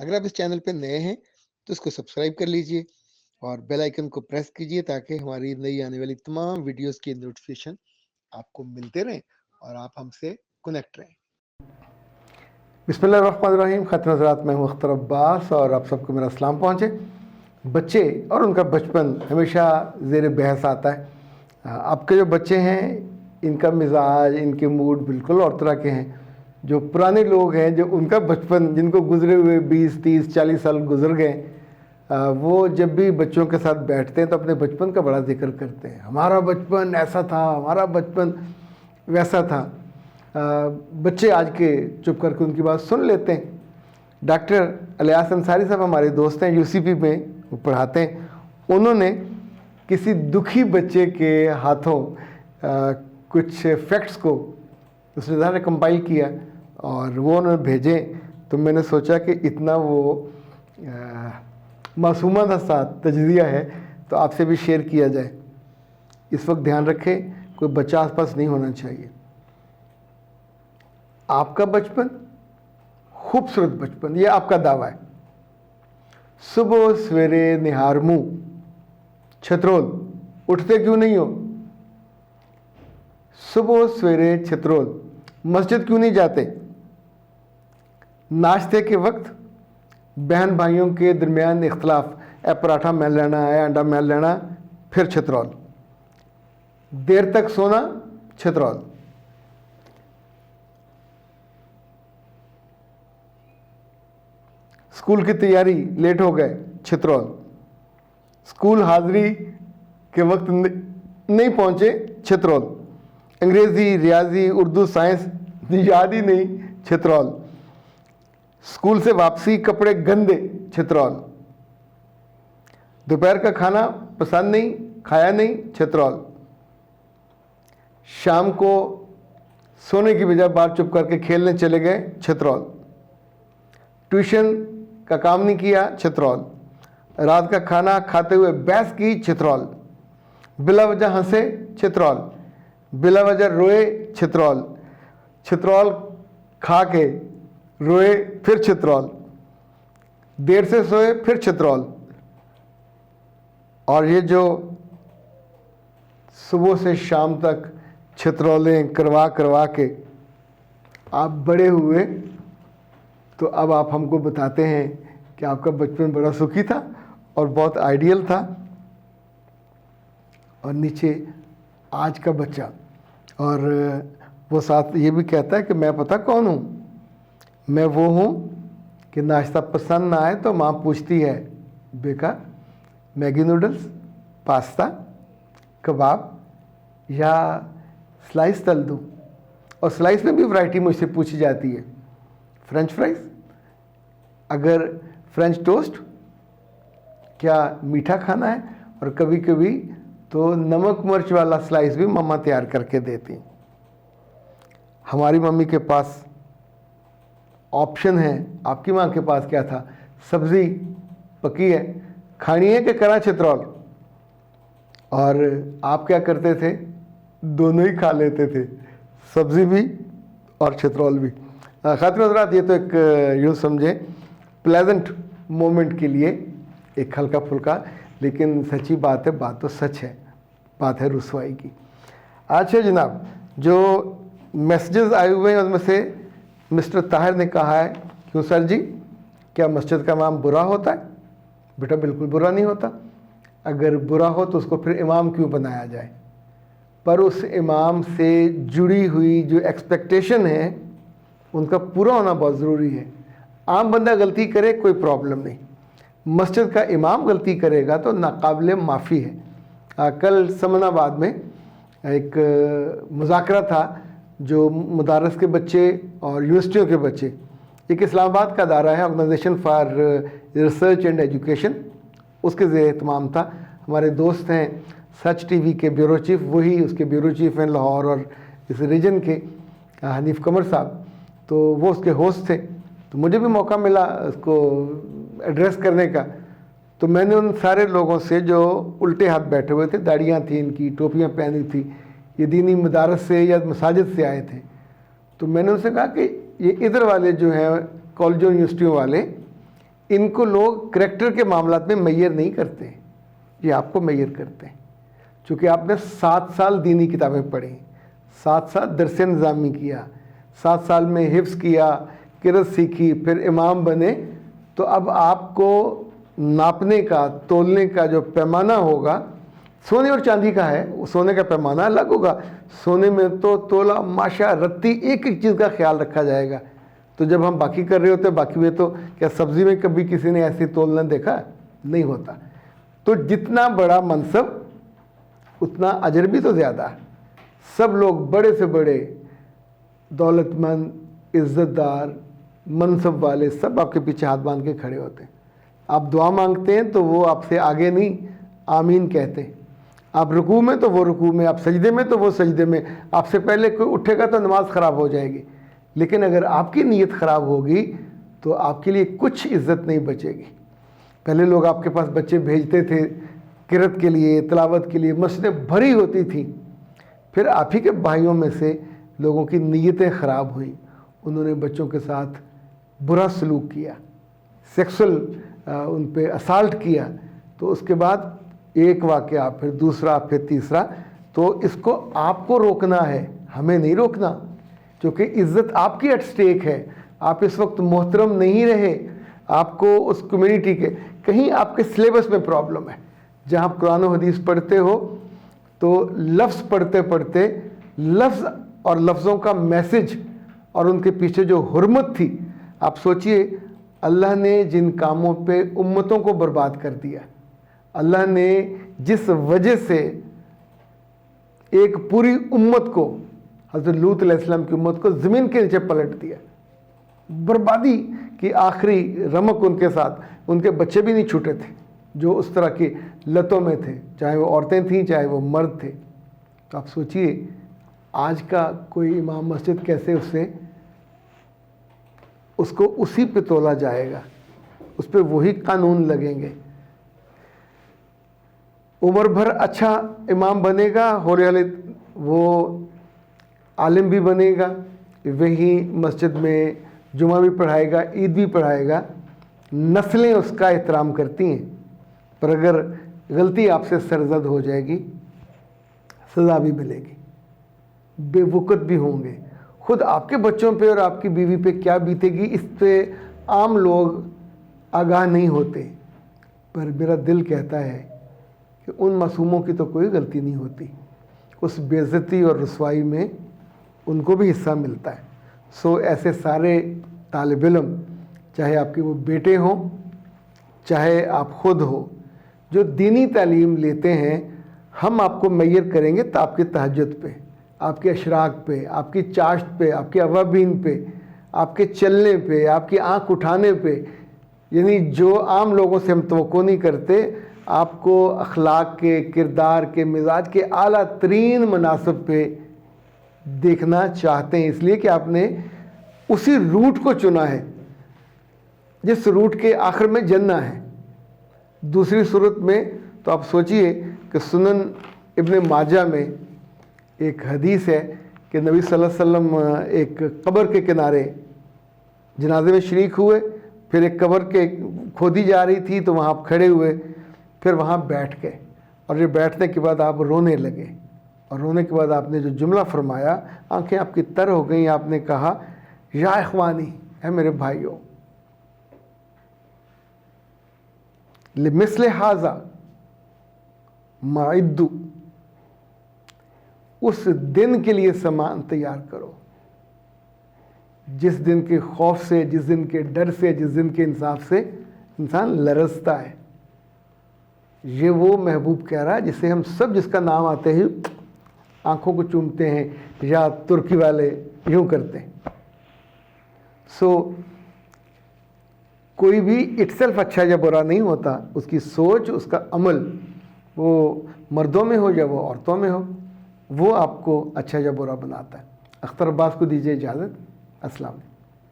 اگر آپ اس چینل پہ نئے ہیں تو اس کو سبسکرائب کر لیجئے اور بیل آئیکن کو پریس کیجئے تاکہ ہماری نئی آنے والی تمام ویڈیوز کی نوٹیفیکیشن آپ کو ملتے رہیں اور آپ ہم سے کنیکٹ رہیں۔ بسم اللہ الرحمن الرحیم۔ خط نظرات میں ہوں اختر عباس اور آپ سب کو میرا سلام پہنچے۔ بچے اور ان کا بچپن ہمیشہ زیر بحث آتا ہے۔ اب کے جو بچے ہیں ان کا مزاج، ان کے موڈ بالکل اور طرح کے ہیں۔ جو پرانے لوگ ہیں، جو ان کا بچپن جن کو گزرے ہوئے 20 30 40 سال گزر گئے، وہ جب بھی بچوں کے ساتھ بیٹھتے ہیں تو اپنے بچپن کا بڑا ذکر کرتے ہیں۔ ہمارا بچپن ایسا تھا، ہمارا بچپن ویسا تھا۔ بچے آج کے چپ کر کے ان کی بات سن لیتے ہیں۔ ڈاکٹر الیاس انصاری صاحب ہمارے دوست ہیں، UCP میں وہ پڑھاتے ہیں۔ انہوں نے کسی دکھی بچے کے ہاتھوں کچھ فیکٹس کو اس نے کمپائل کیا اور وہ انہوں نے بھیجے، تو میں نے سوچا کہ اتنا وہ معصومانہ سا تجزیہ ہے تو آپ سے بھی شیئر کیا جائے۔ اس وقت دھیان رکھیں کوئی بچہ آس پاس نہیں ہونا چاہیے۔ آپ کا بچپن خوبصورت بچپن، یہ آپ کا دعویٰ ہے۔ صبح سویرے نہار منہ چھترول، اٹھتے کیوں نہیں ہو؟ صبح سویرے چھترول، مسجد کیوں نہیں جاتے؟ ناشتے کے وقت بہن بھائیوں کے درمیان اختلاف، اے پراٹھا میں لینا ہے، انڈا میں لینا، پھر چھترول۔ دیر تک سونا، چھترول۔ اسکول کی تیاری لیٹ ہو گئے، چھترول۔ اسکول حاضری کے وقت نہیں پہنچے، چھترول۔ انگریزی، ریاضی، اردو، سائنس یاد ہی نہیں، چھترول۔ اسکول سے واپسی کپڑے گندے، چھترول۔ دوپہر کا کھانا پسند نہیں، کھایا نہیں، چھترول۔ شام کو سونے کی بجائے باہر چپ کر کے کھیلنے چلے گئے، چھترول۔ ٹیوشن کا کام نہیں کیا، چھترول۔ رات کا کھانا کھاتے ہوئے بحث کی، چھترول۔ بلا وجہ ہنسے، چھترول۔ بلا وجہ روئے، چھترول۔ چھترول کھا کے روئے، پھر چھترول۔ دیر سے سوئے، پھر چھترول۔ اور یہ جو صبح سے شام تک چھترولیں کروا کے آپ بڑے ہوئے، تو اب آپ ہم کو بتاتے ہیں کہ آپ کا بچپن بڑا سکھی تھا اور بہت آئیڈیل تھا۔ اور نیچے آج کا بچہ، اور وہ ساتھ یہ بھی کہتا ہے کہ میں پتہ کون ہوں؟ میں وہ ہوں کہ ناشتہ پسند نہ آئے تو ماں پوچھتی ہے، بیٹا میگی نوڈلز، پاستا، کباب یا سلائس تل دوں؟ اور سلائس میں بھی ورائٹی مجھ سے پوچھی جاتی ہے، فرینچ فرائز، اگر فرینچ ٹوسٹ، کیا میٹھا کھانا ہے؟ اور کبھی کبھی تو نمک مرچ والا سلائس بھی مما تیار کر کے دیتی۔ ہماری ممی کے پاس آپشن ہے، آپ کی ماں کے پاس کیا تھا؟ سبزی پکی ہے، کھانی ہے کہ کرا چھترول؟ اور آپ کیا کرتے تھے؟ دونوں ہی کھا لیتے تھے، سبزی بھی اور چھترول بھی۔ خاطر حضرات، یہ تو ایک یوں سمجھیں پلیزنٹ مومنٹ کے لیے ایک ہلکا پھلکا، لیکن سچی بات ہے، بات تو سچ ہے، بات ہے رسوائی کی۔ اچھا جناب، جو میسیجز آئے ہوئے ہیں اس میں سے مسٹر طاہر نے کہا ہے، کیوں سر جی، کیا مسجد کا امام برا ہوتا ہے؟ بیٹا بالکل برا نہیں ہوتا۔ اگر برا ہو تو اس کو پھر امام کیوں بنایا جائے؟ پر اس امام سے جڑی ہوئی جو ایکسپیکٹیشن ہے ان کا پورا ہونا بہت ضروری ہے۔ عام بندہ غلطی کرے کوئی پرابلم نہیں، مسجد کا امام غلطی کرے گا تو ناقابل معافی ہے۔ کل سمن آباد میں ایک مذاکرہ تھا، جو مدارس کے بچے اور یونیورسٹیوں کے بچے، ایک اسلام آباد کا ادارہ ہے، organisation for research and education, اس کے زیر اہتمام تھا۔ ہمارے دوست ہیں سچ ٹی وی کے بیورو چیف، وہی اس کے بیورو چیف ہیں لاہور اور اس ریجن کے، حنیف قمر صاحب، تو وہ اس کے ہوسٹ تھے۔ تو مجھے بھی موقع ملا اس کو ایڈریس کرنے کا، تو میں نے ان سارے لوگوں سے جو الٹے ہاتھ بیٹھے ہوئے تھے، داڑیاں تھیں ان کی، ٹوپیاں پہنی تھی، یہ دینی مدارس سے یا مساجد سے آئے تھے، تو میں نے ان سے کہا کہ یہ ادھر والے جو ہیں کالجوں یونیورسٹیوں والے، ان کو لوگ کریکٹر کے معاملات میں میئر نہیں کرتے، یہ آپ کو میئر کرتے ہیں، چونکہ آپ نے 7 سال دینی کتابیں پڑھی، 7 سال درس نظامی کیا، 7 سال میں حفظ کیا، قرأت سیکھی، پھر امام بنے، تو اب آپ کو ناپنے کا، تولنے کا جو پیمانہ ہوگا سونے اور چاندی کا ہے، سونے کا پیمانہ الگ ہوگا، سونے میں تو تولا، ماشا، رتی، ایک ایک چیز کا خیال رکھا جائے گا۔ تو جب ہم باقی کر رہے ہوتے ہیں، باقی میں تو کیا سبزی میں کبھی کسی نے ایسی تولنا دیکھا؟ نہیں ہوتا۔ تو جتنا بڑا منصب اتنا اجر بھی تو زیادہ ہے۔ سب لوگ بڑے سے بڑے دولت مند، عزت دار، منصب والے سب آپ کے پیچھے ہاتھ باندھ کے کھڑے ہوتے ہیں۔ آپ دعا مانگتے ہیں تو وہ آپ سے آگے نہیں آمین کہتے، آپ رکوع میں تو وہ رکوع میں، آپ سجدے میں تو وہ سجدے میں، آپ سے پہلے کوئی اٹھے گا تو نماز خراب ہو جائے گی۔ لیکن اگر آپ کی نیت خراب ہوگی تو آپ کے لیے کچھ عزت نہیں بچے گی۔ پہلے لوگ آپ کے پاس بچے بھیجتے تھے قرأت کے لیے، تلاوت کے لیے، مسجدیں بھری ہوتی تھیں، پھر آپ ہی کے بھائیوں میں سے لوگوں کی نیتیں خراب ہوئیں، انہوں نے بچوں کے ساتھ برا سلوک کیا، سیکسول ان پہ اسالٹ کیا، تو اس کے بعد ایک واقعہ، پھر دوسرا، پھر تیسرا، تو اس کو آپ کو روکنا ہے، ہمیں نہیں روکنا، کیونکہ عزت آپ کی ایٹ سٹیک ہے۔ آپ اس وقت محترم نہیں رہے، آپ کو اس کمیونٹی کے کہیں آپ کے سلیبس میں پرابلم ہے، جہاں آپ قرآن و حدیث پڑھتے ہو تو لفظ پڑھتے پڑھتے لفظ اور لفظوں کا میسج اور ان کے پیچھے جو حرمت تھی، آپ سوچئے اللہ نے جن کاموں پہ امتوں کو برباد کر دیا، اللہ نے جس وجہ سے ایک پوری امت کو، حضرت لوط علیہ السلام کی امت کو زمین کے نیچے پلٹ دیا، بربادی کی آخری رمق ان کے ساتھ، ان کے بچے بھی نہیں چھوٹے تھے جو اس طرح کی لتوں میں تھے، چاہے وہ عورتیں تھیں چاہے وہ مرد تھے۔ تو آپ سوچئے آج کا کوئی امام مسجد کیسے اس کو اسی پہ تولا جائے گا، اس پہ وہی قانون لگیں گے۔ عمر بھر اچھا امام بنے گا، ہولی والی وہ عالم بھی بنے گا، وہی مسجد میں جمعہ بھی پڑھائے گا، عید بھی پڑھائے گا، نسلیں اس کا احترام کرتی ہیں، پر اگر غلطی آپ سے سرزد ہو جائے گی سزا بھی ملے گی، بے وقت بھی ہوں گے۔ خود آپ کے بچوں پہ اور آپ کی بیوی پہ کیا بیتے گی، اس پہ عام لوگ آگاہ نہیں ہوتے، پر میرا دل کہتا ہے کہ ان معصوموں کی تو کوئی غلطی نہیں ہوتی، اس بے عزتی اور رسوائی میں ان کو بھی حصہ ملتا ہے۔ سو ایسے سارے طالب علم، چاہے آپ کے وہ بیٹے ہوں چاہے آپ خود ہو، جو دینی تعلیم لیتے ہیں، ہم آپ کو میئر کریں گے تو آپ کی تہجد پہ، آپ کے اشراق پہ، آپ کی چاشت پہ، آپ کے اوابین پہ، آپ کے چلنے پہ، آپ کی آنکھ اٹھانے پہ، یعنی جو عام لوگوں سے ہم توقع نہیں کرتے، آپ کو اخلاق کے، کردار کے، مزاج کے اعلیٰ ترین مناصب پہ دیکھنا چاہتے ہیں، اس لیے کہ آپ نے اسی روٹ کو چنا ہے جس روٹ کے آخر میں جنہ ہے۔ دوسری صورت میں تو آپ سوچئے کہ سنن ابن ماجہ میں ایک حدیث ہے کہ نبی صلی اللہ علیہ وسلم ایک قبر کے کنارے جنازے میں شریک ہوئے، پھر ایک قبر کے کھودی جا رہی تھی تو وہاں آپ کھڑے ہوئے، پھر وہاں بیٹھ گئے، اور یہ بیٹھنے کے بعد آپ رونے لگے، اور رونے کے بعد آپ نے جو جملہ فرمایا، آنکھیں آپ کی تر ہو گئیں، آپ نے کہا یا اخوانی، اے میرے بھائیوں، لمثل ھذا معدوا، اس دن کے لیے سامان تیار کرو، جس دن کے خوف سے، جس دن کے ڈر سے، جس دن کے انصاف سے انسان لرزتا ہے۔ یہ وہ محبوب کہہ رہا ہے جسے ہم سب، جس کا نام آتے ہی آنکھوں کو چومتے ہیں، یا ترکی والے یوں کرتے ہیں۔ سو کوئی بھی اٹ سیلف اچھا یا برا نہیں ہوتا، اس کی سوچ، اس کا عمل، وہ مردوں میں ہو یا وہ عورتوں میں ہو، وہ آپ کو اچھا یا برا بناتا ہے۔ اختر عباس کو دیجیے اجازت، السلام علیکم۔